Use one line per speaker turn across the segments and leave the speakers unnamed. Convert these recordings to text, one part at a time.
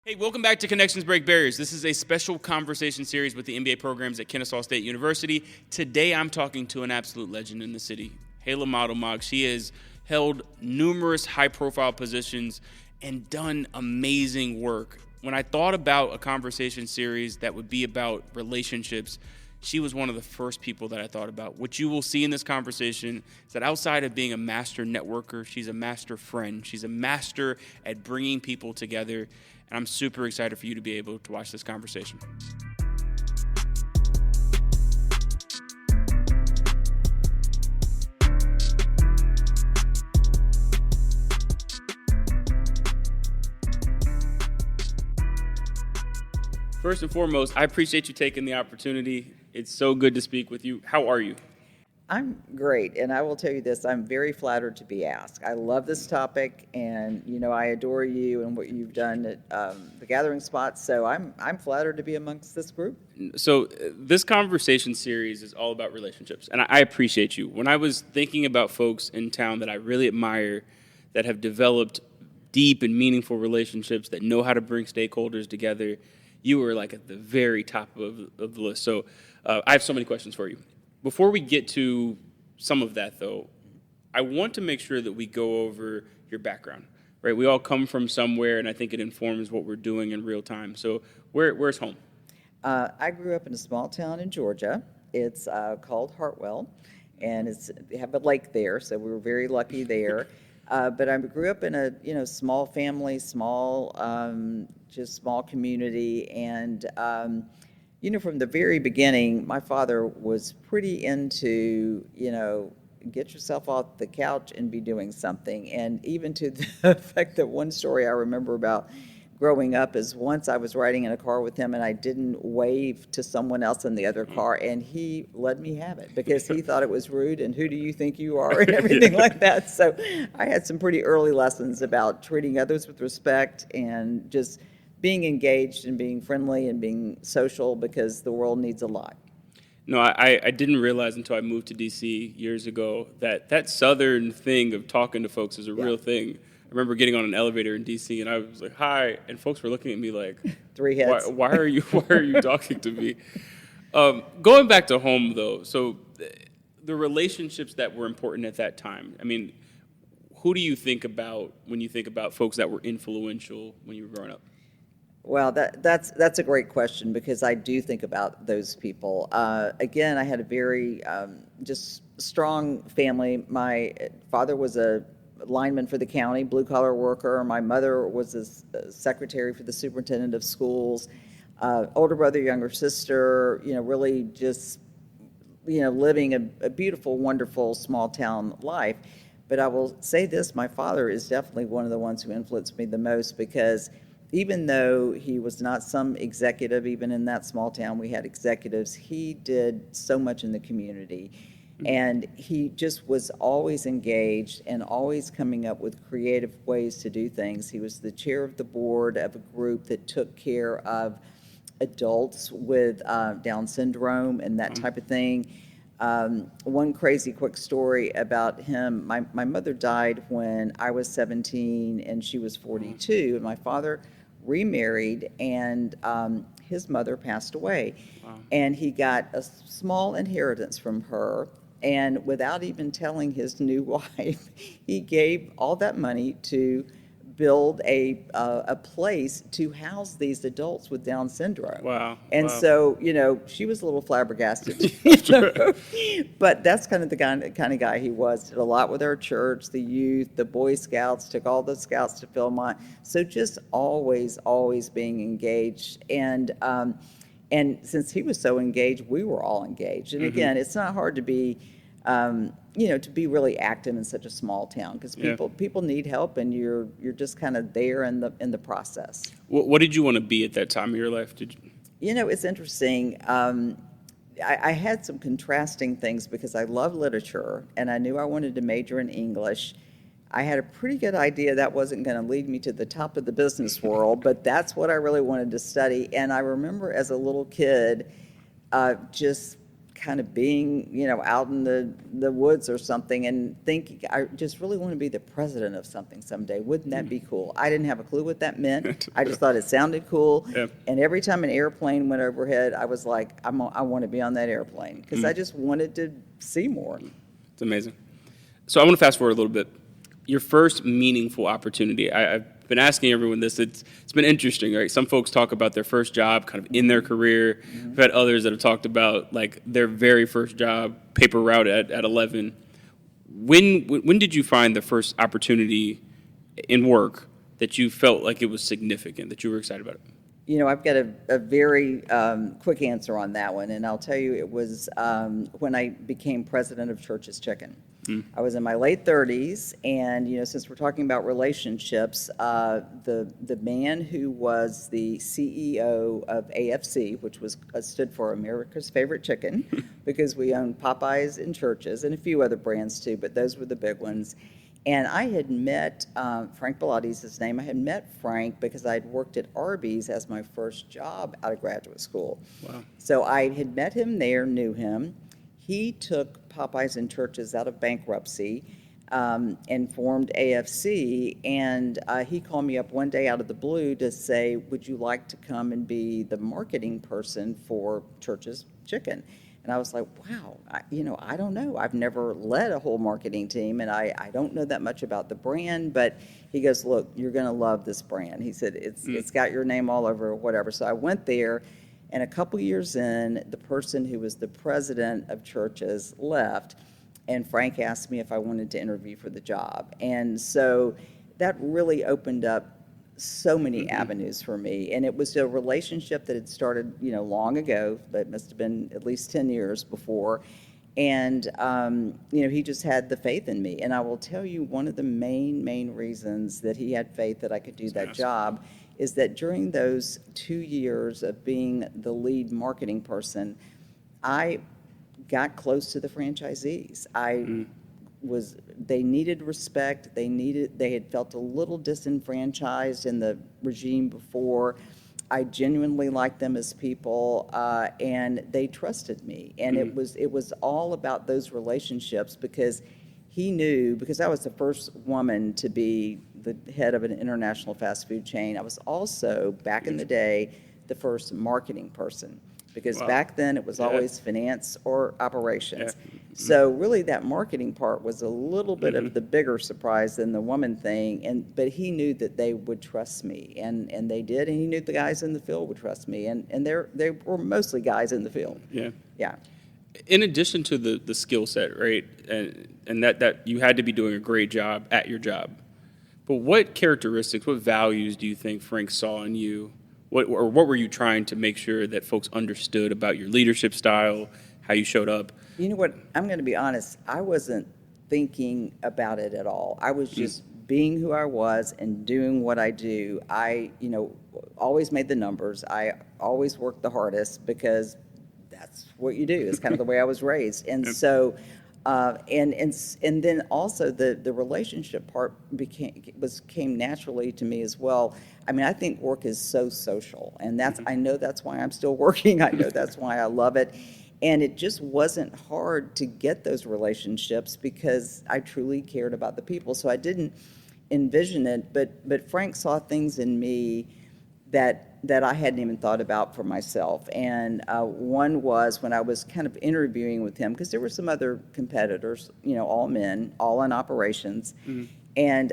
Hey, welcome back to Connections Break Barriers. This is a special conversation series with the MBA programs at Kennesaw State University. Today, I'm talking to an absolute legend in the city, Hala Moddelmog. She has held numerous high-profile positions and done amazing work. When I thought about a conversation series that would be about relationships, she was one of the first people that I thought about. What you will see in this conversation is that outside of being a master networker, she's a master friend. She's a master at bringing people together. And I'm super excited for you to be able to watch this conversation. First and foremost, I appreciate you taking the opportunity. It's so good to speak with you. How are you?
I'm great, and I will tell you this, I'm very flattered to be asked. I love this topic, and, I adore you and what you've done at the Gathering Spot, so I'm flattered to be amongst this group.
So this conversation series is all about relationships, and I appreciate you. When I was thinking about folks in town that I really admire, that have developed deep and meaningful relationships, that know how to bring stakeholders together, you were like at the very top of the list. So I have so many questions for you. Before we get to some of that, though, I want to make sure that we go over your background, right? We all come from somewhere, and I think it informs what we're doing in real time. So where's home?
I grew up in a small town in Georgia. It's called Hartwell, and they have a lake there, so we were very lucky there. But I grew up in a small family, small community, and from the very beginning, my father was pretty into, get yourself off the couch and be doing something. And even to the effect that one story I remember about growing up is once I was riding in a car with him and I didn't wave to someone else in the other car, and he let me have it because he thought it was rude and who do you think you are and everything like that. So I had some pretty early lessons about treating others with respect and just being engaged and being friendly and being social because the world needs a lot.
No, I didn't realize until I moved to D.C. years ago that Southern thing of talking to folks is a real thing. I remember getting on an elevator in D.C. and I was like, "Hi," and folks were looking at me like,
"Three heads.
Why are you talking to me?" Going back to home, though, so the relationships that were important at that time. I mean, who do you think about when you think about folks that were influential when you were growing up?
Well, that's a great question because I do think about those people. Again, I had a very just strong family. My father was a lineman for the county, blue-collar worker. My mother was a secretary for the superintendent of schools. Older brother, younger sister, really just, living a beautiful, wonderful small-town life. But I will say this, my father is definitely one of the ones who influenced me the most because even though he was not some executive, even in that small town, we had executives, he did so much in the community. And he just was always engaged and always coming up with creative ways to do things. He was the chair of the board of a group that took care of adults with Down syndrome and that type of thing. One crazy quick story about him, my mother died when I was 17 and she was 42, and my father remarried, and his mother passed away.
Wow.
And he got a small inheritance from her, and without even telling his new wife, he gave all that money to build a place to house these adults with Down syndrome.
Wow.
And
wow.
so, she was a little flabbergasted. But that's kind of the kind of guy he was. Did a lot with our church, the youth, the Boy Scouts, took all the scouts to Philmont. So just always being engaged. And since he was so engaged, we were all engaged. And again, it's not hard to be to be really active in such a small town because people need help, and you're just kind of there in the process.
What did you want to be at that time of your life?
It's interesting. I had some contrasting things because I love literature, and I knew I wanted to major in English. I had a pretty good idea that wasn't going to lead me to the top of the business world, but that's what I really wanted to study. And I remember as a little kid, just kind of being, out in the woods or something and thinking, I just really want to be the president of something someday. Wouldn't that be cool? I didn't have a clue what that meant. I just thought it sounded cool.
Yeah.
And every time an airplane went overhead, I was like, I want to be on that airplane because I just wanted to see more.
It's amazing. So I want to fast forward a little bit. Your first meaningful opportunity. I've been asking everyone this. It's been interesting, right? Some folks talk about their first job kind of in their career. I've had others that have talked about like their very first job, paper route at 11. When did you find the first opportunity in work that you felt like it was significant, that you were excited about it?
I've got a very quick answer on that one, and I'll tell you it was when I became president of Church's Chicken. I was in my late 30s, and since we're talking about relationships, the man who was the CEO of AFC, which was stood for America's Favorite Chicken, because we owned Popeyes and Church's and a few other brands too, but those were the big ones. And I had met Frank Bellatti's his name. I had met Frank because I'd worked at Arby's as my first job out of graduate school.
Wow.
So I had met him there, knew him. He took Popeyes and Church's out of bankruptcy and formed AFC. And he called me up one day out of the blue to say, would you like to come and be the marketing person for Church's Chicken? And I was like, wow, I don't know. I've never led a whole marketing team, and I don't know that much about the brand. But he goes, look, you're going to love this brand. He said, it's got your name all over, whatever. So I went there, and a couple years in, the person who was the president of Church's left, and Frank asked me if I wanted to interview for the job. And so that really opened up so many avenues for me, and it was a relationship that had started long ago, but must have been at least 10 years before, and he just had the faith in me. And I will tell you, one of the main reasons that he had faith that I could do that job is that during those 2 years of being the lead marketing person, I got close to the franchisees. They needed respect. They had felt a little disenfranchised in the regime before. I genuinely liked them as people, and they trusted me. And it was all about those relationships, because he knew, because I was the first woman to be the head of an international fast food chain. I was also, back in the day, the first marketing person, because back then it was always finance or operations. So really that marketing part was a little bit of the bigger surprise than the woman thing, but he knew that they would trust me, and they did, and he knew the guys in the field would trust me, and they were mostly guys in the field. Yeah.
In addition to the skill set, right, and that you had to be doing a great job at your job, but what characteristics, what values do you think Frank saw in you? What were you trying to make sure that folks understood about your leadership style, how you showed up?
You know what? I'm going to be honest. I wasn't thinking about it at all. I was just being who I was and doing what I do. I, always made the numbers. I always worked the hardest because that's what you do. It's kind of the way I was raised. And so, and then also the relationship part came naturally to me as well. I mean, I think work is so social, and I know that's why I'm still working. I know that's why I love it. And it just wasn't hard to get those relationships because I truly cared about the people. So I didn't envision it, but Frank saw things in me that I hadn't even thought about for myself. And one was when I was kind of interviewing with him, because there were some other competitors, all men, all in operations. And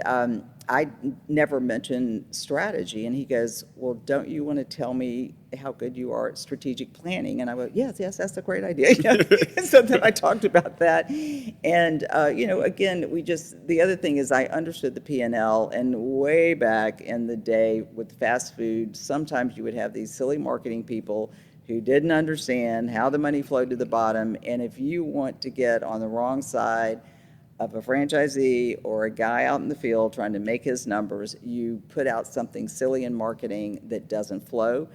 I never mentioned strategy. And he goes, well, don't you want to tell me how good you are at strategic planning? And I went, yes, that's a great idea. So then I talked about that. And, again, the other thing is I understood the P&L, and way back in the day with fast food, sometimes you would have these silly marketing people who didn't understand how the money flowed to the bottom. And if you want to get on the wrong side of a franchisee or a guy out in the field trying to make his numbers, you put out something silly in marketing that doesn't flow.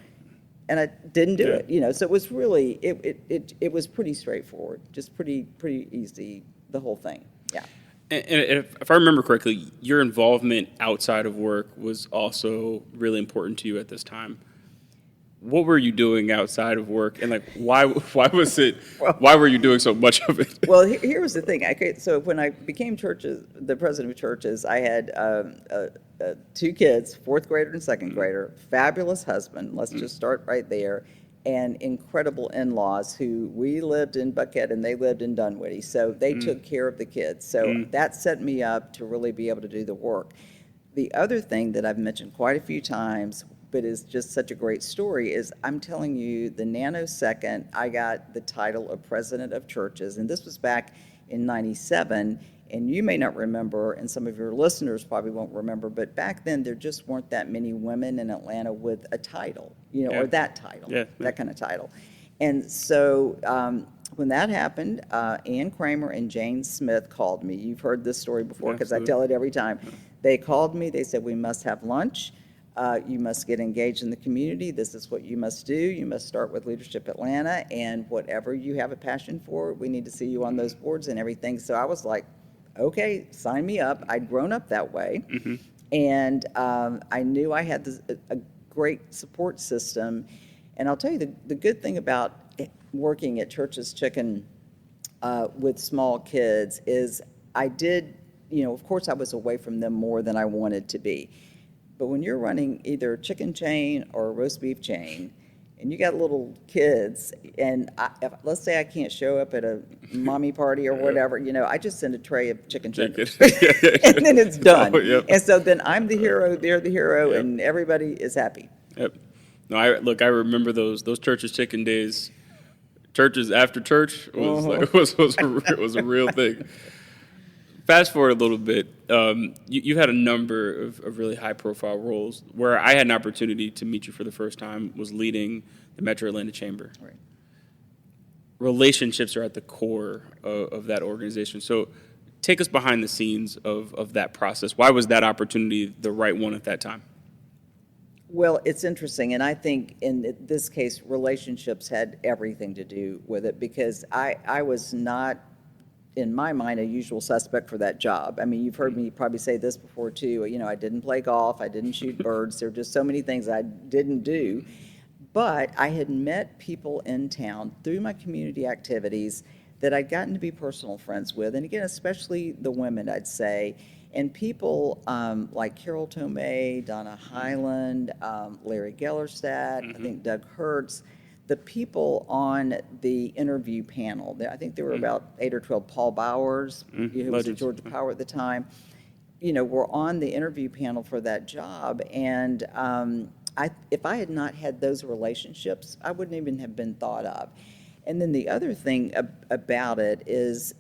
And I didn't do it, so it was really, it was pretty straightforward, just pretty easy, the whole thing. Yeah.
And if I remember correctly, your involvement outside of work was also really important to you at this time. what were you doing outside of work, and like why
Well,
why were you doing so much of it?
well, here was the thing. So when I became the president of churches, I had two kids, fourth grader and second grader, fabulous husband. Let's just start right there. And incredible in-laws who we lived in Buckhead and they lived in Dunwoody. So they took care of the kids. So that set me up to really be able to do the work. The other thing that I've mentioned quite a few times, but is just such a great story, is I'm telling you, the nanosecond I got the title of president of churches, and this was back in '97, and you may not remember, and some of your listeners probably won't remember, but back then there just weren't that many women in Atlanta with a title, or that title, that kind of title. And so when that happened, Ann Kramer and Jane Smith called me. You've heard this story before because I tell it every time. They called me. They said, we must have lunch. You must get engaged in the community. This is what you must do. You must start with Leadership Atlanta, and whatever you have a passion for, we need to see you on those boards and everything. So I was like, okay, sign me up. I'd grown up that way, and I knew I had a great support system. And I'll tell you, the good thing about working at Church's Chicken with small kids is I did, of course I was away from them more than I wanted to be. But when you're running either a chicken chain or a roast beef chain, and you got little kids, and let's say I can't show up at a mommy party or whatever, I just send a tray of chicken tenders, and then it's done. And so then I'm the hero, they're the hero, and everybody is happy.
Yep. No, I remember those Church's Chicken days. Churches after church was a real thing. Fast forward a little bit, you've had a number of really high-profile roles. Where I had an opportunity to meet you for the first time was leading the Metro Atlanta Chamber.
Right.
Relationships are at the core of that organization. So take us behind the scenes of that process. Why was that opportunity the right one at that time?
Well, it's interesting, and I think in this case, relationships had everything to do with it, because I was not, in my mind, a usual suspect for that job. I mean, you've heard me probably say this before too. I didn't play golf, I didn't shoot birds. There were just so many things I didn't do. But I had met people in town through my community activities that I'd gotten to be personal friends with, and again, especially the women, I'd say. And people like Carol Tomei, Donna Highland, Larry Gellerstadt, I think Doug Hertz, the people on the interview panel. I think there were about 8 or 12. Paul Bowers, who was at Georgia Power at the time, were on the interview panel for that job. And if I had not had those relationships, I wouldn't even have been thought of. And then the other thing about it is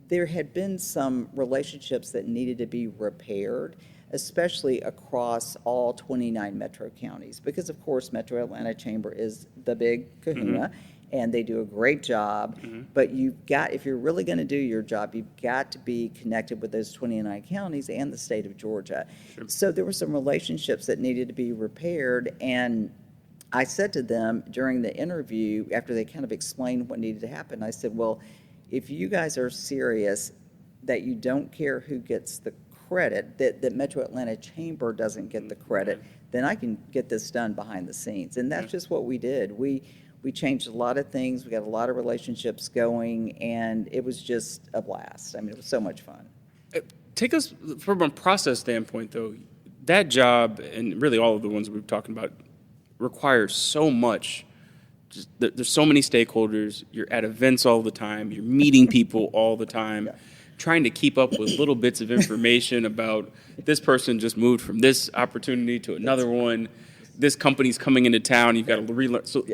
there had been some relationships that needed to be repaired, especially across all 29 metro counties, because of course Metro Atlanta Chamber is the big kahuna, and they do a great job. But if you're really going to do your job, you've got to be connected with those 29 counties and the state of Georgia. So there were some relationships that needed to be repaired, and I said to them during the interview, after they kind of explained what needed to happen, I said, well, if you guys are serious that you don't care who gets the credit, that Metro Atlanta Chamber doesn't get the credit, then I can get this done behind the scenes. And that's just what we did. We changed a lot of things. We got a lot of relationships going, and it was just a blast. I mean, it was so much fun.
Take us, from a process standpoint, though, that job, and really all of the ones we've talking about, requires so much. There's so many stakeholders. You're at events all the time. You're meeting people all the time, trying to keep up with little bits of information about this person just moved from this opportunity to another one. This company's coming into town. You've got to relearn. So,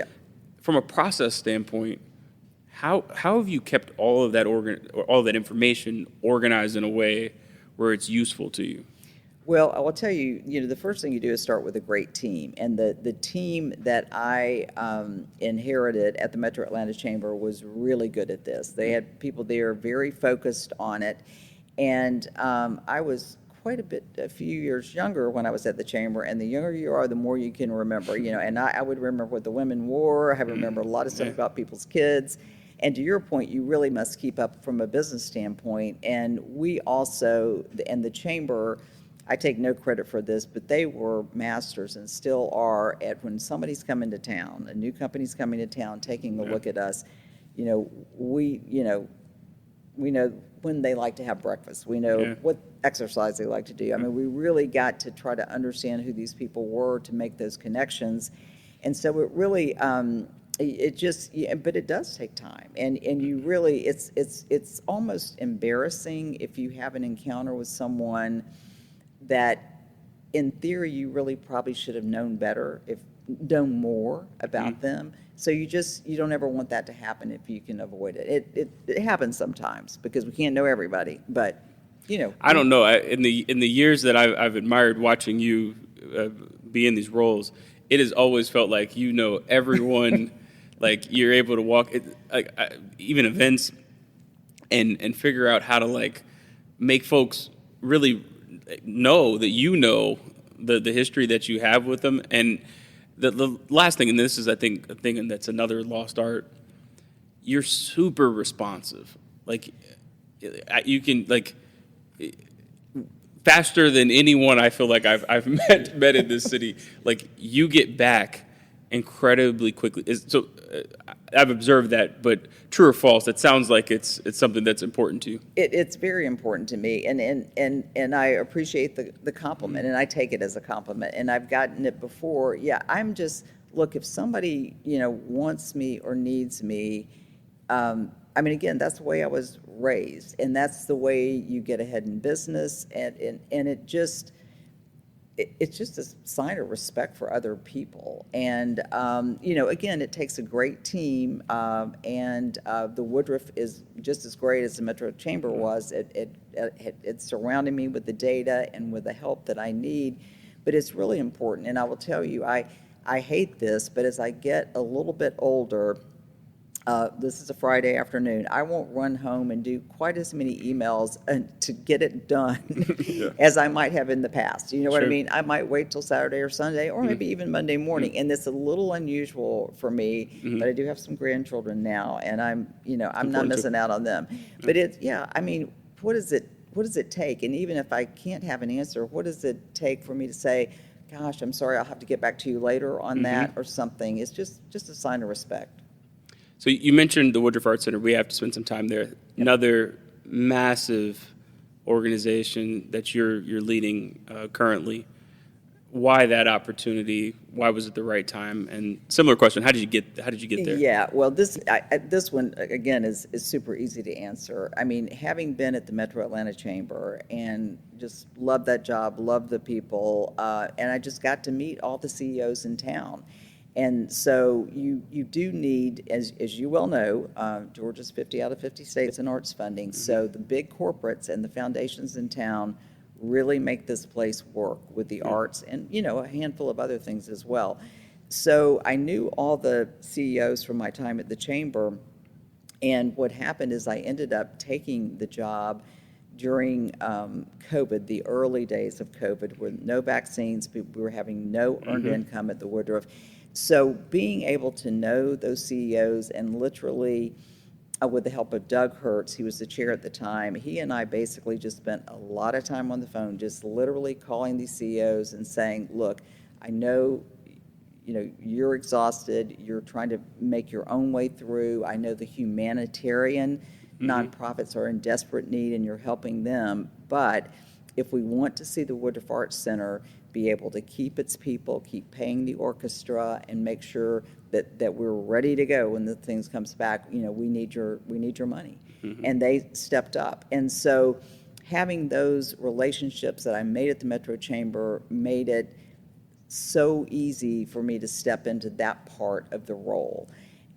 from a process standpoint, how have you kept all of that information organized in a way where it's useful to you?
Well, I will tell you, the first thing you do is start with a great team. And the team that I inherited at the Metro Atlanta Chamber was really good at this. They had people there very focused on it. And I was quite a few years younger when I was at the Chamber. And the younger you are, the more you can remember. And I would remember what the women wore. I remember a lot of stuff about people's kids. And to your point, you really must keep up from a business standpoint. And we also, and the Chamber, I take no credit for this, but they were masters and still are at when somebody's coming to town, a new company's coming to town, taking a look at us. We know when they like to have breakfast. We know what exercise they like to do. I mean, we really got to try to understand who these people were to make those connections. And so it really, but it does take time. And you really, it's almost embarrassing if you have an encounter with someone that in theory you really probably should have known better, known more about them. So you don't ever want that to happen if you can avoid it. It happens sometimes because we can't know everybody, but
I don't know. In the years that I've admired watching you be in these roles, it has always felt like everyone, like you're able to walk even events and figure out how to make folks really know that the history that you have with them. And the last thing, and this is I think a thing that's another lost art, you're super responsive. Like you can faster than anyone I feel like I've met in this city. Like you get back incredibly quickly. So I've observed that, but true or false, it sounds like it's something that's important to you.
It's very important to me, and I appreciate the compliment, and I take it as a compliment, and I've gotten it before. Yeah, I'm just, look, if somebody, wants me or needs me, I mean, again, that's the way I was raised, and that's the way you get ahead in business, and it's just a sign of respect for other people. And, again, it takes a great team, and the Woodruff is just as great as the Metro Chamber was. It's surrounding me with the data and with the help that I need, but it's really important. And I will tell you, I hate this, but as I get a little bit older, this is a Friday afternoon, I won't run home and do quite as many emails to get it done as I might have in the past. You know what I mean? I might wait till Saturday or Sunday or maybe even Monday morning. And it's a little unusual for me, but I do have some grandchildren now, and I'm not missing out on them. But I mean, what does it take? And even if I can't have an answer, what does it take for me to say, gosh, I'm sorry, I'll have to get back to you later on that or something? It's just a sign of respect.
So you mentioned the Woodruff Arts Center. We have to spend some time there. Yep. Another massive organization that you're leading currently. Why that opportunity? Why was it the right time? And similar question: How did you get there?
Yeah, well, this one again is super easy to answer. I mean, having been at the Metro Atlanta Chamber and just love that job, love the people, and I just got to meet all the CEOs in town. And so you do need, as you well know, Georgia's 50 out of 50 states in arts funding. So the big corporates and the foundations in town really make this place work with the arts and, a handful of other things as well. So I knew all the CEOs from my time at the Chamber. And what happened is I ended up taking the job during COVID, the early days of COVID, with no vaccines. We were having no earned income at the Woodruff. So being able to know those CEOs and literally, with the help of Doug Hertz, he was the chair at the time, he and I basically just spent a lot of time on the phone, just literally calling these CEOs and saying, look, I know, you're exhausted, you're trying to make your own way through. I know the humanitarian nonprofits are in desperate need and you're helping them. But if we want to see the Woodruff Arts Center be able to keep its people, keep paying the orchestra, and make sure that we're ready to go when the things comes back, we need your money. And they stepped up. And so having those relationships that I made at the Metro Chamber made it so easy for me to step into that part of the role.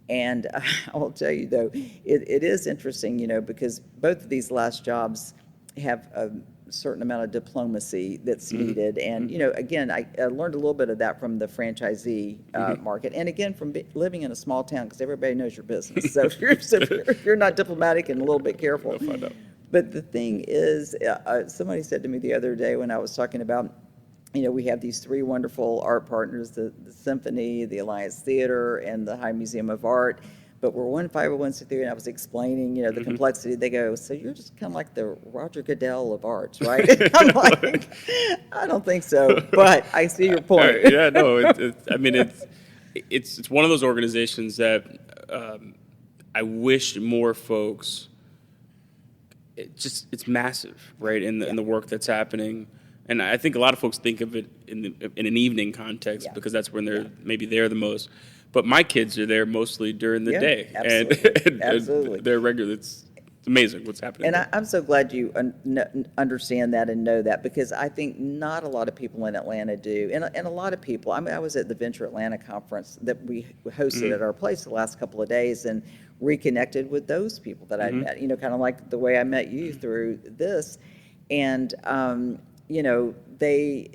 And I will tell you, though, it is interesting, because both of these last jobs have a certain amount of diplomacy that's needed. And, again, I learned a little bit of that from the franchisee market. And, again, from living in a small town, because everybody knows your business. So if you're not diplomatic and a little bit careful.
We'll find out.
But the thing is, somebody said to me the other day when I was talking about, we have these three wonderful art partners, the Symphony, the Alliance Theater, and the High Museum of Art. but we're one 501c3, and I was explaining, the complexity. They go, so you're just kind of like the Roger Goodell of arts, right? I'm like, I don't think so, but I see your point.
Yeah, no, it's one of those organizations that I wish more folks. It's massive, right? In the work that's happening, and I think a lot of folks think of it in an evening context because that's when they're the most. But my kids are there mostly during the day,
absolutely. Absolutely.
They're regular. It's amazing what's happening.
And I'm so glad you understand that and know that, because I think not a lot of people in Atlanta do. And a lot of people, I mean, I was at the Venture Atlanta conference that we hosted at our place the last couple of days and reconnected with those people that I'd met, kind of like the way I met you through this. And,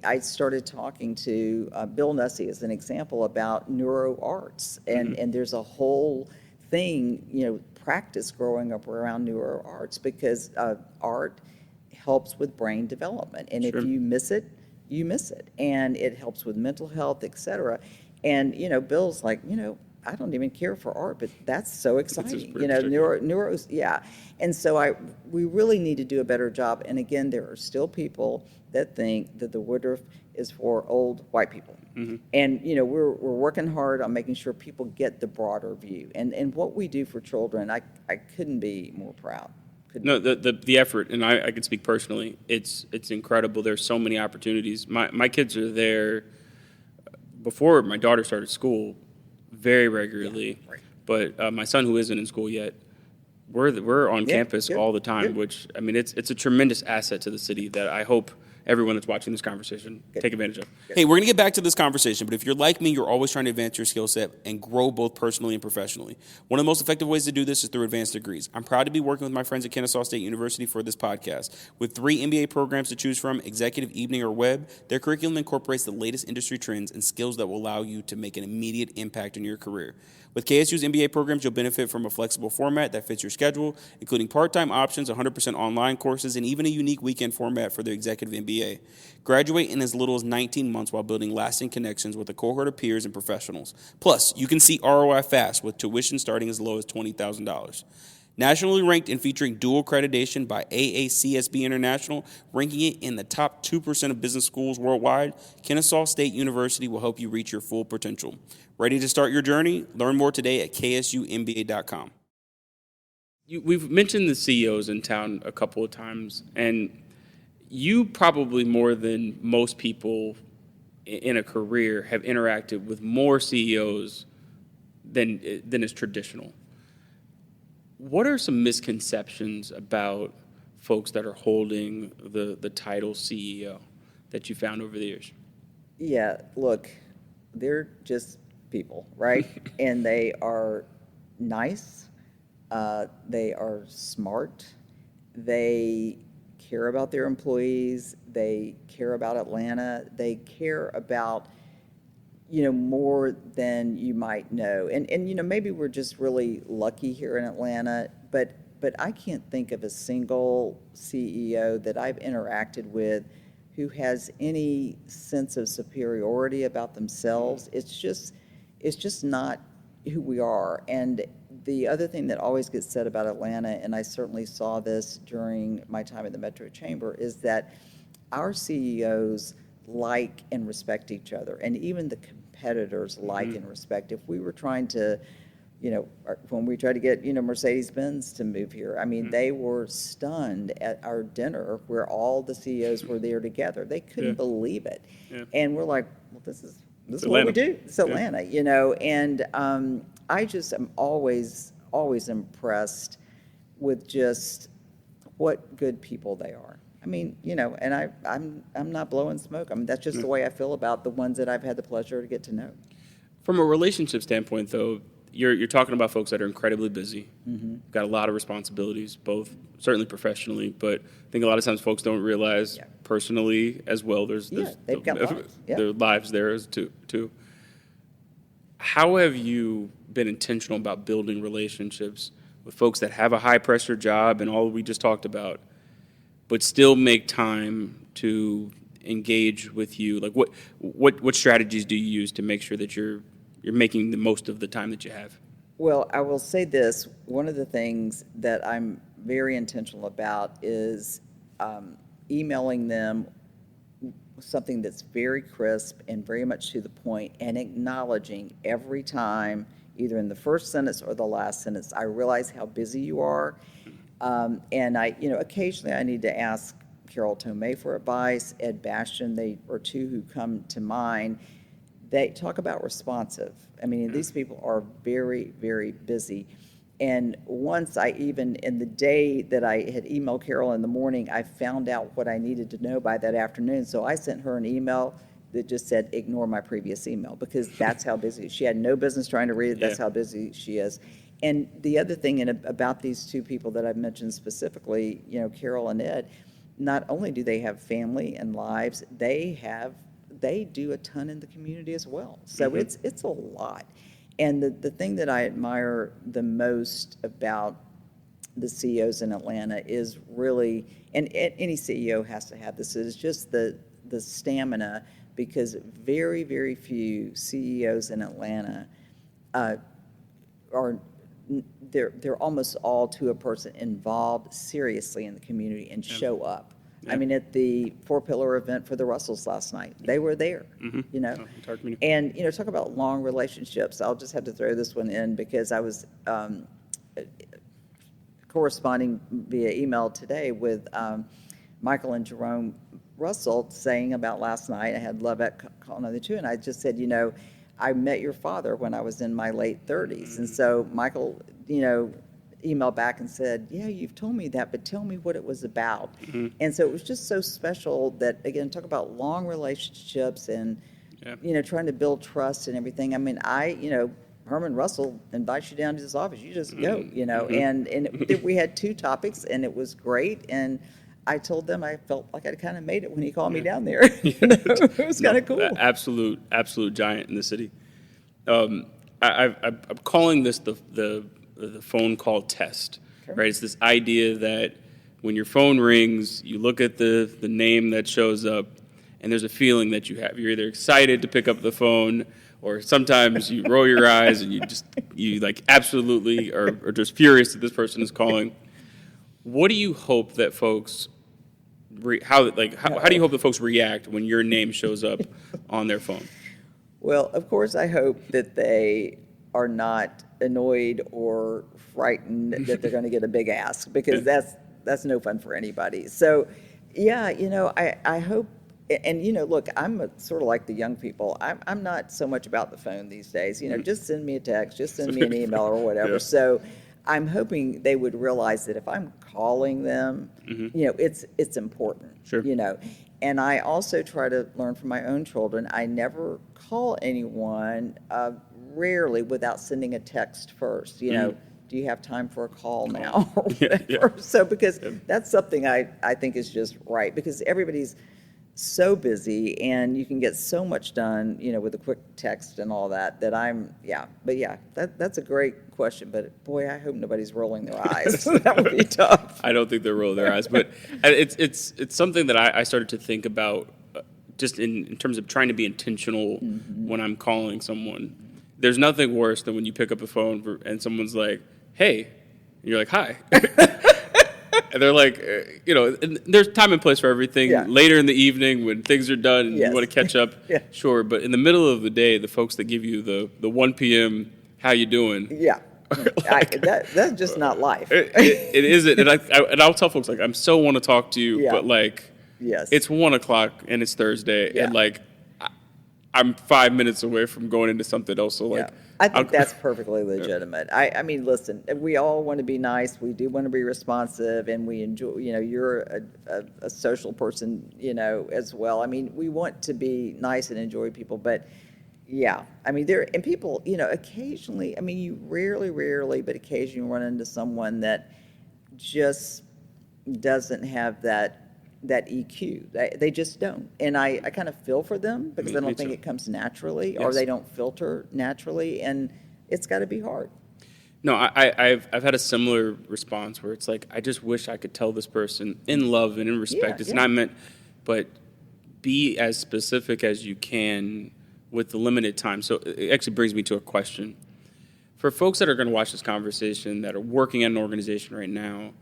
I started talking to Bill Nussey as an example about neuro arts. And there's a whole thing, practice growing up around neuro arts, because art helps with brain development. And if you miss it, you miss it. And it helps with mental health, et cetera. And, Bill's like, I don't even care for art, but that's so exciting. Neuros, yeah. And so we really need to do a better job. And again, there are still people that think that the Woodruff is for old white people. And, we're working hard on making sure people get the broader view. And what we do for children, I couldn't be more proud.
The effort, and I can speak personally, it's incredible. There's so many opportunities. My kids are there before my daughter started school very regularly.
Yeah, right.
But my son, who isn't in school yet, we're on campus all the time, which, I mean, it's a tremendous asset to the city that I hope everyone that's watching this conversation take advantage of. Hey, we're going to get back to this conversation, but if you're like me, you're always trying to advance your skill set and grow both personally and professionally. One of the most effective ways to do this is through advanced degrees. I'm proud to be working with my friends at Kennesaw State University for this podcast. With 3 MBA programs to choose from, executive, evening, or web, their curriculum incorporates the latest industry trends and skills that will allow you to make an immediate impact in your career. With KSU's MBA programs, you'll benefit from a flexible format that fits your schedule, including part-time options, 100% online courses, and even a unique weekend format for their Executive MBA. Graduate in as little as 19 months while building lasting connections with a cohort of peers and professionals. Plus, you can see ROI fast with tuition starting as low as $20,000. Nationally ranked and featuring dual accreditation by AACSB International, ranking it in the top 2% of business schools worldwide, Kennesaw State University will help you reach your full potential. Ready to start your journey? Learn more today at ksumba.com. We've mentioned the CEOs in town a couple of times, and you probably more than most people in a career have interacted with more CEOs than is traditional. What are some misconceptions about folks that are holding the title CEO that you found over the years?
Yeah, look, they're just people, right? And they are nice. They are smart. They care about their employees. They care about Atlanta. They care about, more than you might know. And maybe we're just really lucky here in Atlanta, but I can't think of a single CEO that I've interacted with who has any sense of superiority about themselves. It's just not who we are. And the other thing that always gets said about Atlanta, and I certainly saw this during my time at the Metro Chamber, is that our CEOs like and respect each other, and even the competitors like and respect. If we were trying to, when we tried to get, Mercedes-Benz to move here, I mean, they were stunned at our dinner where all the CEOs were there together. They couldn't believe it. Yeah. And we're like, well, this is what we do. It's Atlanta, and I just am always impressed with just what good people they are. I mean, and I'm not blowing smoke. I mean, that's just the way I feel about the ones that I've had the pleasure to get to know.
From a relationship standpoint, though, you're talking about folks that are incredibly busy, got a lot of responsibilities, both certainly professionally, but I think a lot of times folks don't realize personally as well. There's
they've got lives.
Their lives there as too. How have you been intentional about building relationships with folks that have a high pressure job and all we just talked about, but still make time to engage with you? Like what strategies do you use to make sure that you're making the most of the time that you have?
Well, I will say this. One of the things that I'm very intentional about is emailing them something that's very crisp and very much to the point, and acknowledging every time, either in the first sentence or the last sentence, I realize how busy you are. And occasionally I need to ask Carol Tomei for advice, Ed Bastian, they are two who come to mind. They talk about responsive. I mean, these people are very, very busy. And once in the day that I had emailed Carol in the morning, I found out what I needed to know by that afternoon. So I sent her an email that just said, ignore my previous email, because that's how busy. She had no business trying to read it. That's how busy she is. And the other thing about these two people that I've mentioned specifically, Carol and Ed, not only do they have family and lives, they do a ton in the community as well. So it's a lot. And the thing that I admire the most about the CEOs in Atlanta is really, and any CEO has to have this, is just the stamina, because very, very few CEOs in Atlanta they're almost all, to a person, involved seriously in the community and show up. I mean, at the 4-pillar event for the Russells last night, they were there, And, talk about long relationships. I'll just have to throw this one in, because I was corresponding via email today with Michael and Jerome Russell, saying about last night. I had Lovette calling on the two, and I just said, I met your father when I was in my late 30s. And so Michael, emailed back and said, yeah, you've told me that, but tell me what it was about. And so it was just so special that, again, talk about long relationships and, trying to build trust and everything. I mean, Herman Russell invites you down to his office. You just go, and we had 2 topics, and it was great. And I told them I felt like I kind of made it when he called me down there. It was kind of cool.
Absolute giant in the city. I'm calling this the phone call test, right? It's this idea that when your phone rings, you look at the name that shows up, and there's a feeling that you have. You're either excited to pick up the phone, or sometimes you roll your eyes and you absolutely are just furious that this person is calling. What do you hope that folks how do you hope that folks react when your name shows up on their phone?
Well, of course, I hope that they are not annoyed or frightened that they're going to get a big ask, because that's no fun for anybody. So, I hope. And, look, I'm sort of like the young people. I'm not so much about the phone these days. Just send me a text, just send me an email or whatever. Yeah. So I'm hoping they would realize that if I'm calling them, it's important.
Sure.
And I also try to learn from my own children. I never call anyone, rarely, without sending a text first. Do you have time for a call now? Or whatever. So because that's something I think is just right, because everybody's so busy, and you can get so much done, with a quick text and all that, that's a great question, but boy, I hope nobody's rolling their eyes. That would be tough.
I don't think they're rolling their eyes, but it's something that I started to think about, just in terms of trying to be intentional when I'm calling someone. There's nothing worse than when you pick up a phone and someone's like, hey, and you're like, hi. And they're like, and there's time and place for everything. Yeah. Later in the evening, when things are done and you want to catch up, sure. But in the middle of the day, the folks that give you the 1 p.m., how you doing?
Yeah. That's just not life.
It isn't. And I'll tell folks, I'm so want to talk to you, but it's 1 o'clock and it's Thursday, and I'm 5 minutes away from going into something else. So
I think that's perfectly legitimate. I mean, listen, we all want to be nice. We do want to be responsive, and we enjoy, you're a social person, as well. I mean, we want to be nice and enjoy people, but I mean, people, occasionally, I mean, you rarely, but occasionally run into someone that just doesn't have that EQ. They just don't. And I kind of feel for them, because I don't think it comes naturally, or they don't filter naturally, and it's got to be hard.
No, I've had a similar response where it's like, I just wish I could tell this person in love and in respect. It's not meant, but be as specific as you can with the limited time. So it actually brings me to a question. For folks that are going to watch this conversation that are working at an organization right now,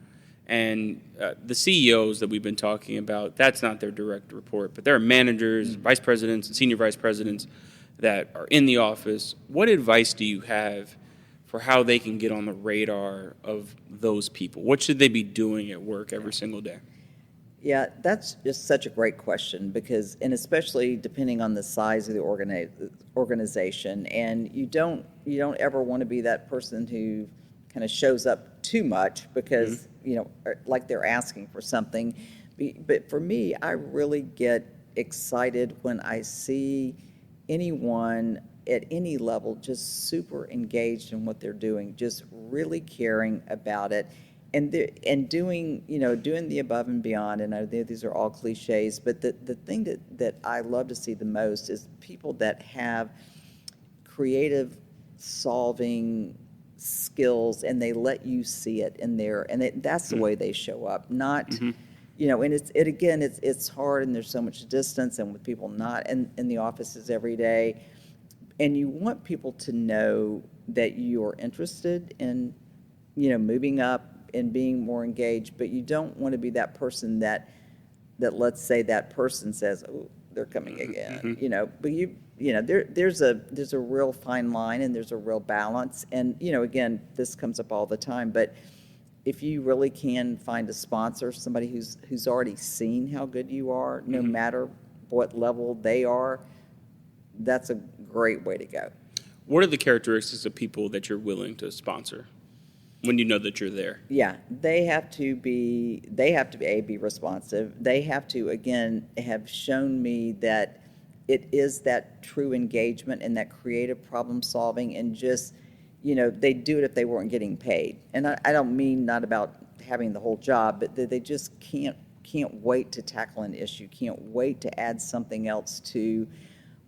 and the CEOs that we've been talking about, that's not their direct report, but there are managers, vice presidents, and senior vice presidents that are in the office. What advice do you have for how they can get on the radar of those people? What should they be doing at work every single day?
Yeah, that's just such a great question because, and especially depending on the size of the organization, and you don't ever want to be that person who kind of shows up too much because like they're asking for something. But for me, I really get excited when I see anyone at any level just super engaged in what they're doing, just really caring about it. And doing the above and beyond, and I know these are all cliches, but the thing that I love to see the most is people that have creative solving skills, and they let you see it in there, and that's the way they show up. Not, and it's hard, and there's so much distance, and with people not in the offices every day, and you want people to know that you're interested in, moving up and being more engaged, but you don't want to be that person that let's say that person says, "Oh, they're coming again," But there's a real fine line, and there's a real balance, and again, this comes up all the time, but if you really can find a sponsor, somebody who's already seen how good you are, no matter what level they are, that's a great way to go.
What are the characteristics of people that you're willing to sponsor when you know that you're there?
Yeah, they have to be be responsive. They have to, again, have shown me that it is that true engagement and that creative problem solving, and just, they'd do it if they weren't getting paid. And I don't mean not about having the whole job, but they just can't wait to tackle an issue, can't wait to add something else to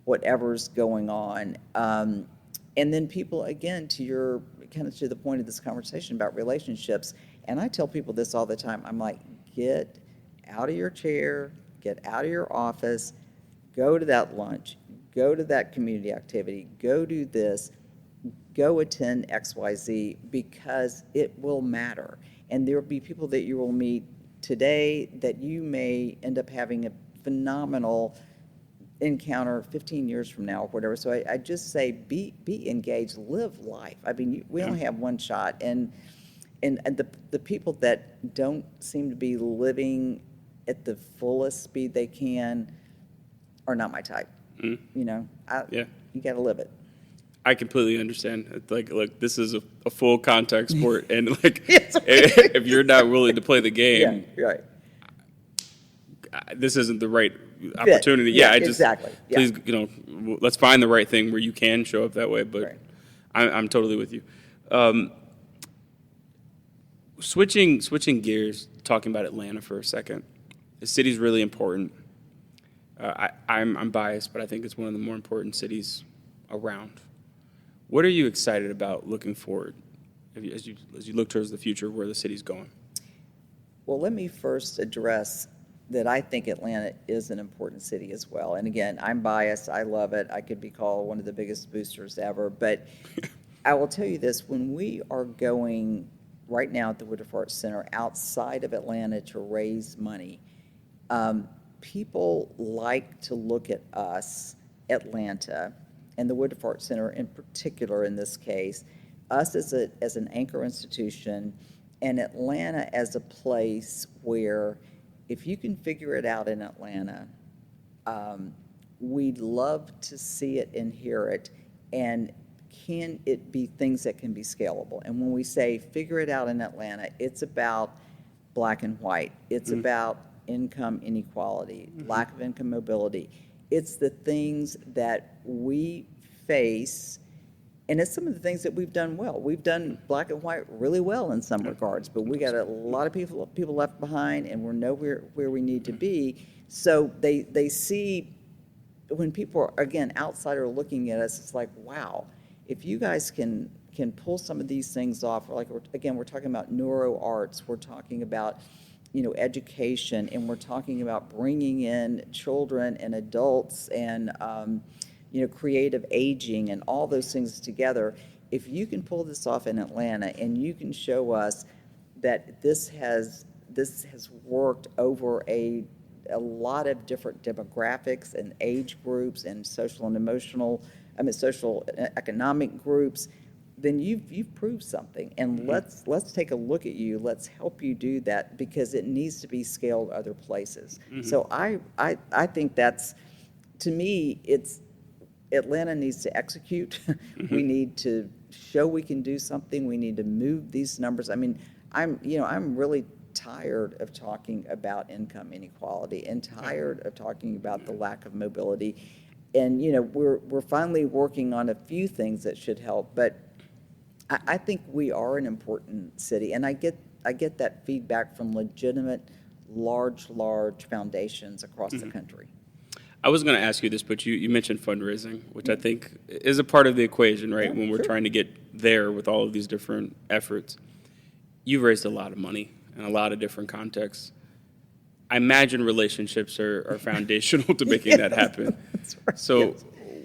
whatever's going on. And then people, again, to the point of this conversation about relationships, and I tell people this all the time, I'm like, get out of your chair, get out of your office, go to that lunch, go to that community activity, go do this, go attend XYZ, because it will matter. And there will be people that you will meet today that you may end up having a phenomenal encounter 15 years from now or whatever. So I just say be engaged, live life. I mean, we only have one shot, and the people that don't seem to be living at the fullest speed they can are not my type. You got to live it.
I completely understand. It's like, look, this is a full contact sport, and if you're not willing to play the game,
right.
This isn't the right opportunity.
Exactly.
Please, let's find the right thing where you can show up that way. But
right.
I'm totally with you. Switching gears, talking about Atlanta for a second. The city's really important. I'm biased, but I think it's one of the more important cities around. What are you excited about looking forward as you look towards the future of where the city's going?
Well, let me first address that I think Atlanta is an important city as well. And again, I'm biased. I love it. I could be called one of the biggest boosters ever. But I will tell you this, when we are going right now at the Woodruff Arts Center outside of Atlanta to raise money, people like to look at us, Atlanta, and the Woodruff Arts Center in particular in this case, us as an anchor institution, and Atlanta as a place where if you can figure it out in Atlanta, we'd love to see it and hear it, and can it be things that can be scalable? And when we say figure it out in Atlanta, it's about black and white. It's about income inequality, lack of income mobility. It's the things that we face, and it's some of the things that we've done well. We've done black and white really well in some regards, but we got a lot of people left behind, and we're nowhere where we need to be. So they see, when people are, again, outside are looking at us, it's like, wow, if you guys can pull some of these things off, we're talking about neuro arts, we're talking about education, and we're talking about bringing in children and adults and creative aging and all those things together. If you can pull this off in Atlanta and you can show us that this has worked over a lot of different demographics and age groups and social economic groups, then you've proved something. And let's take a look at you. Let's help you do that, because it needs to be scaled other places. So I think that's, to me, it's Atlanta needs to execute. We need to show we can do something. We need to move these numbers. I mean, I'm really tired of talking about income inequality and tired of talking about the lack of mobility. And we're finally working on a few things that should help, but I think we are an important city, and I get that feedback from legitimate, large foundations across the country.
I was going to ask you this, but you mentioned fundraising, which I think is a part of the equation, right? When we're trying to get there with all of these different efforts. You've raised a lot of money in a lot of different contexts. I imagine relationships are foundational to making that happen.
That's right.
So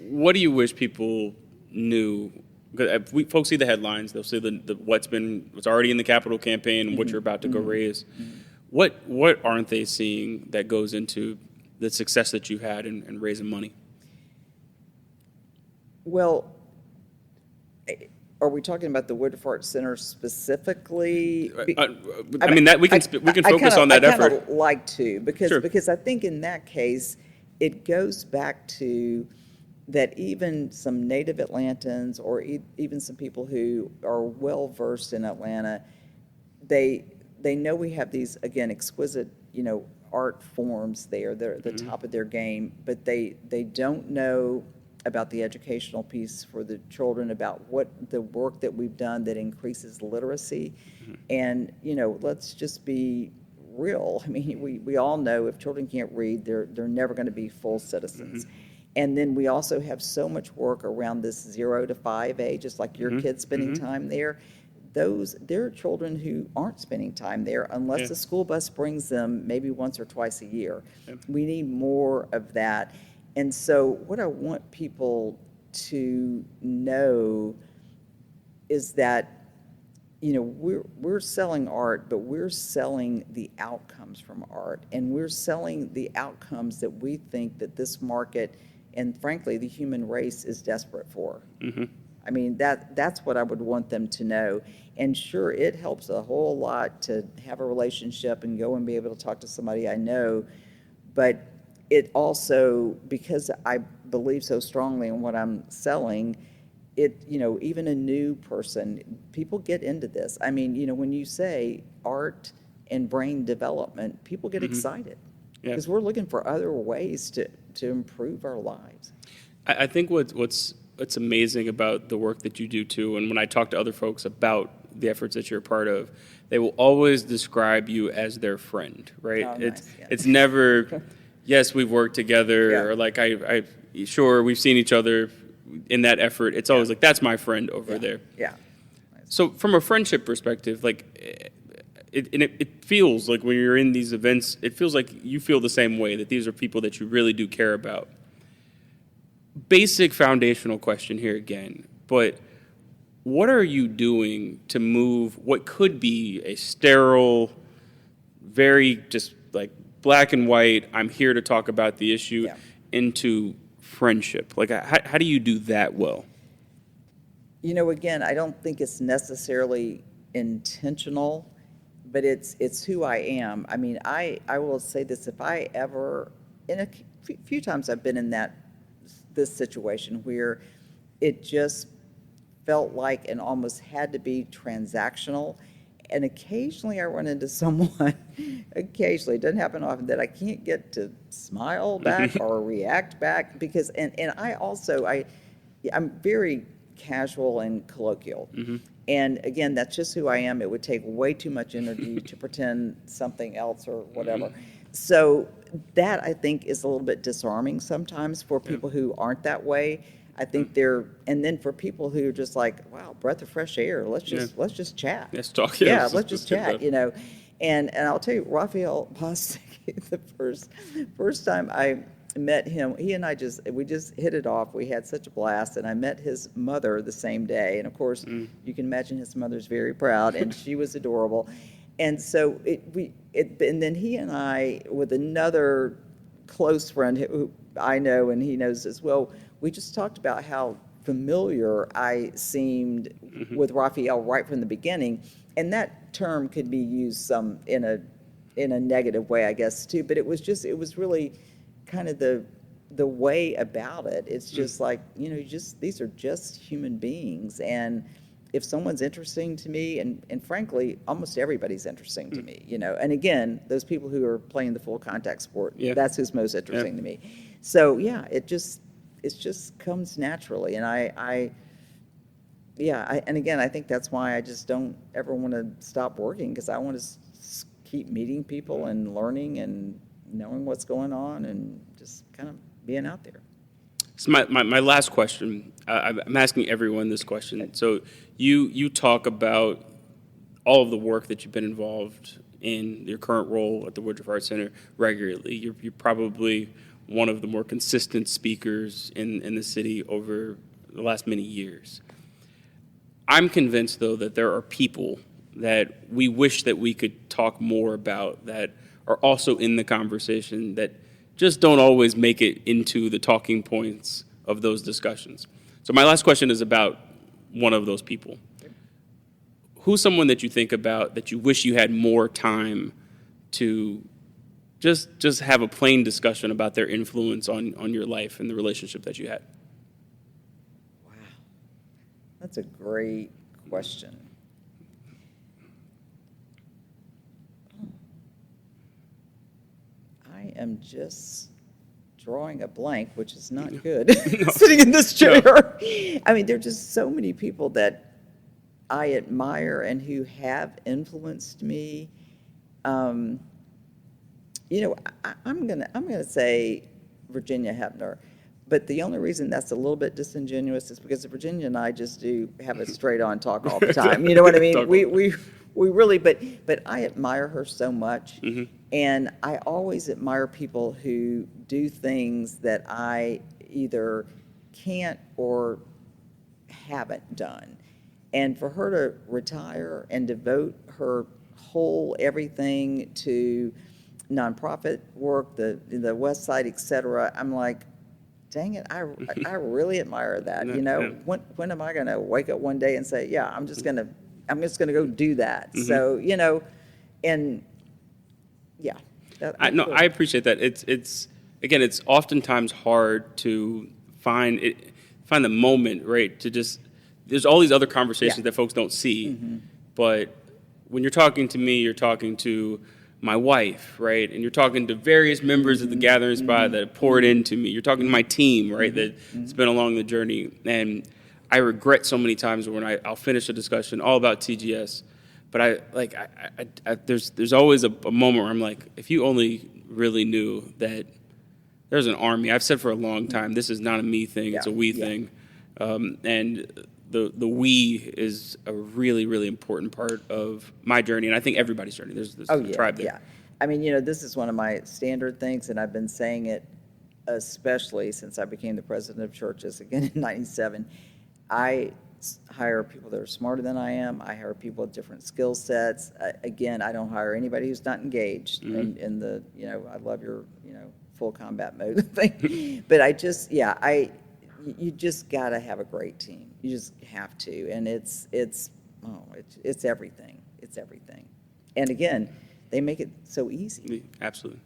what do you wish people knew? Because folks see the headlines, they'll see what's already in the capital campaign and what you're about to go raise. What aren't they seeing that goes into the success that you've had in raising money?
Well, are we talking about the Woodruff Arts Center specifically?
I mean, that we can focus on that effort.
I kind of like to, because I think in that case, it goes back to that even some native Atlantans or even some people who are well versed in Atlanta, they know we have these, again, exquisite, art forms there. They're at the top of their game, but they don't know about the educational piece for the children, about what the work that we've done that increases literacy. And, let's just be real. I mean, we all know if children can't read, they're never going to be full citizens. And then we also have so much work around this 0 to 5 age, just like your kids spending time there. There are children who aren't spending time there unless the school bus brings them maybe once or twice a year. We need more of that. And so what I want people to know is that, we're selling art, but we're selling the outcomes from art, and we're selling the outcomes that we think that this market and, frankly, the human race is desperate for. I mean, that's what I would want them to know. And sure, it helps a whole lot to have a relationship and go and be able to talk to somebody I know, but it also, because I believe so strongly in what I'm selling, even a new person, people get into this. I mean, when you say art and brain development, people get excited because we're looking for other ways to improve our lives.
I think what's amazing about the work that you do too, and when I talk to other folks about the efforts that you're a part of, they will always describe you as their friend, right?
Oh, nice.
It's never, yes, we've worked together, or like sure, we've seen each other in that effort. It's always like, that's my friend over there.
Yeah.
So from a friendship perspective, like, it feels like when you're in these events, it feels like you feel the same way, that these are people that you really do care about. Basic foundational question here again, but what are you doing to move what could be a sterile, very just like black and white, I'm here to talk about the issue, into friendship? Like, how do you do that well?
Again, I don't think it's necessarily intentional, but it's who I am. I mean, I will say this: if I ever, in a few times I've been in this situation where it just felt like and almost had to be transactional, and occasionally I run into someone, occasionally, it doesn't happen often, that I can't get to smile back or react back, because and I'm very casual and colloquial. And again, that's just who I am. It would take way too much energy to pretend something else or whatever. So that, I think, is a little bit disarming sometimes for people who aren't that way. I think and then for people who are just like, wow, breath of fresh air. Let's just chat.
Let's talk.
Let's just chat. And I'll tell you, Raphael Bostic, the first time I met him. He and I we just hit it off. We had such a blast, and I met his mother the same day. And of course, you can imagine his mother's very proud, and she was adorable. And so and then he and I, with another close friend who I know and he knows as well, we just talked about how familiar I seemed with Raphael right from the beginning. And that term could be used in a negative way, I guess, too. But it was really kind of the way about it. It's just like, these are just human beings. And if someone's interesting to me, and frankly, almost everybody's interesting to me, And again, those people who are playing the full contact sport, that's who's most interesting to me. So yeah, it just comes naturally. And and again, I think that's why I just don't ever want to stop working, because I want to keep meeting people and learning and knowing what's going on and just kind of being out there.
So my last question, I'm asking everyone this question. So you talk about all of the work that you've been involved in your current role at the Woodruff Arts Center regularly. You're probably one of the more consistent speakers in the city over the last many years. I'm convinced, though, that there are people that we wish that we could talk more about that are also in the conversation that just don't always make it into the talking points of those discussions. So my last question is about one of those people. Who's someone that you think about that you wish you had more time to just have a plain discussion about their influence on your life and the relationship that you had?
Wow. That's a great question. I am just drawing a blank, which is not good, sitting in this chair. No. I mean, there are just so many people that I admire and who have influenced me. I'm gonna say Virginia Hefner, but the only reason that's a little bit disingenuous is because Virginia and I just do have a straight-on talk all the time. You know what I mean? We really, but I admire her so much, and I always admire people who do things that I either can't or haven't done. And for her to retire and devote her whole everything to nonprofit work, the West Side, et cetera, I'm like, dang it, I really admire that. When am I going to wake up one day and say, yeah, I'm just going to go do that. So, and yeah.
I appreciate that. It's oftentimes hard to find the moment, right? There's all these other conversations that folks don't see, but when you're talking to me, you're talking to my wife, right? And you're talking to various members of the gathering spot that poured into me. You're talking to my team, right? That's been along the journey. And I regret so many times when I'll finish a discussion all about TGS, but there's always a moment where I'm like, if you only really knew that there's an army. I've said for a long time, this is not a me thing, it's a we thing. And the we is a really, really important part of my journey, and I think everybody's journey. There's a tribe there. Yeah.
I mean, this is one of my standard things, and I've been saying it especially since I became the president of churches, again in '97. I hire people that are smarter than I am. I hire people with different skill sets. Again, I don't hire anybody who's not engaged in the, I love your, full combat mode thing. But you just got to have a great team. You just have to. And it's everything. It's everything. And again, they make it so easy.
Absolutely.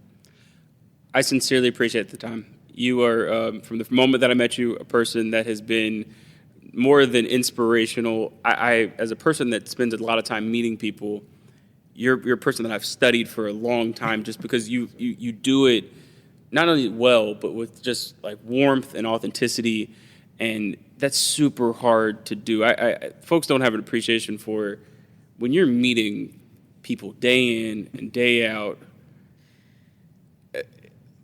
I sincerely appreciate the time. You are, from the moment that I met you, a person that has been more than inspirational. I as a person that spends a lot of time meeting people, you're a person that I've studied for a long time, just because you do it not only well, but with just like warmth and authenticity, and that's super hard to do. Folks don't have an appreciation for when you're meeting people day in and day out.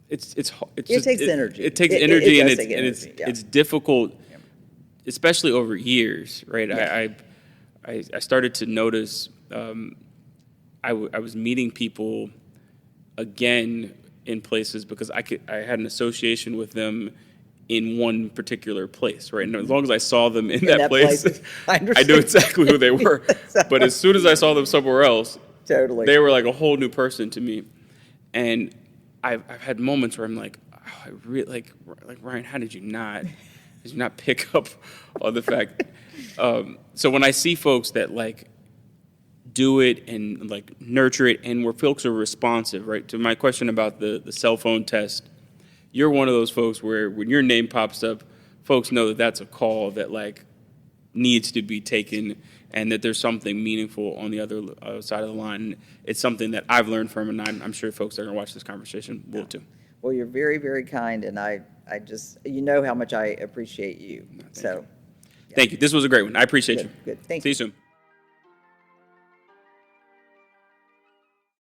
It
takes energy.
It takes energy, and it's difficult, especially over years, right? Yeah. I started to notice I was meeting people again in places because I had an association with them in one particular place, right? And as long as I saw them in that place,
I
knew exactly who they were. But as soon as I saw them somewhere else,
totally,
they were like a whole new person to me. And I've had moments where I'm like, oh, I really like Ryan. How did you not pick up on the fact? So when I see folks that like do it and like nurture it, and where folks are responsive, right? To my question about the cell phone test, you're one of those folks where when your name pops up, folks know that that's a call that like needs to be taken, and that there's something meaningful on the other side of the line. It's something that I've learned from, and I'm sure folks that are going to watch this conversation will too.
Well, you're very, very kind, and I just, you know how much I appreciate you.
Thank you. This was a great one. I appreciate you.
Good. Thank
you.
you.
See you soon.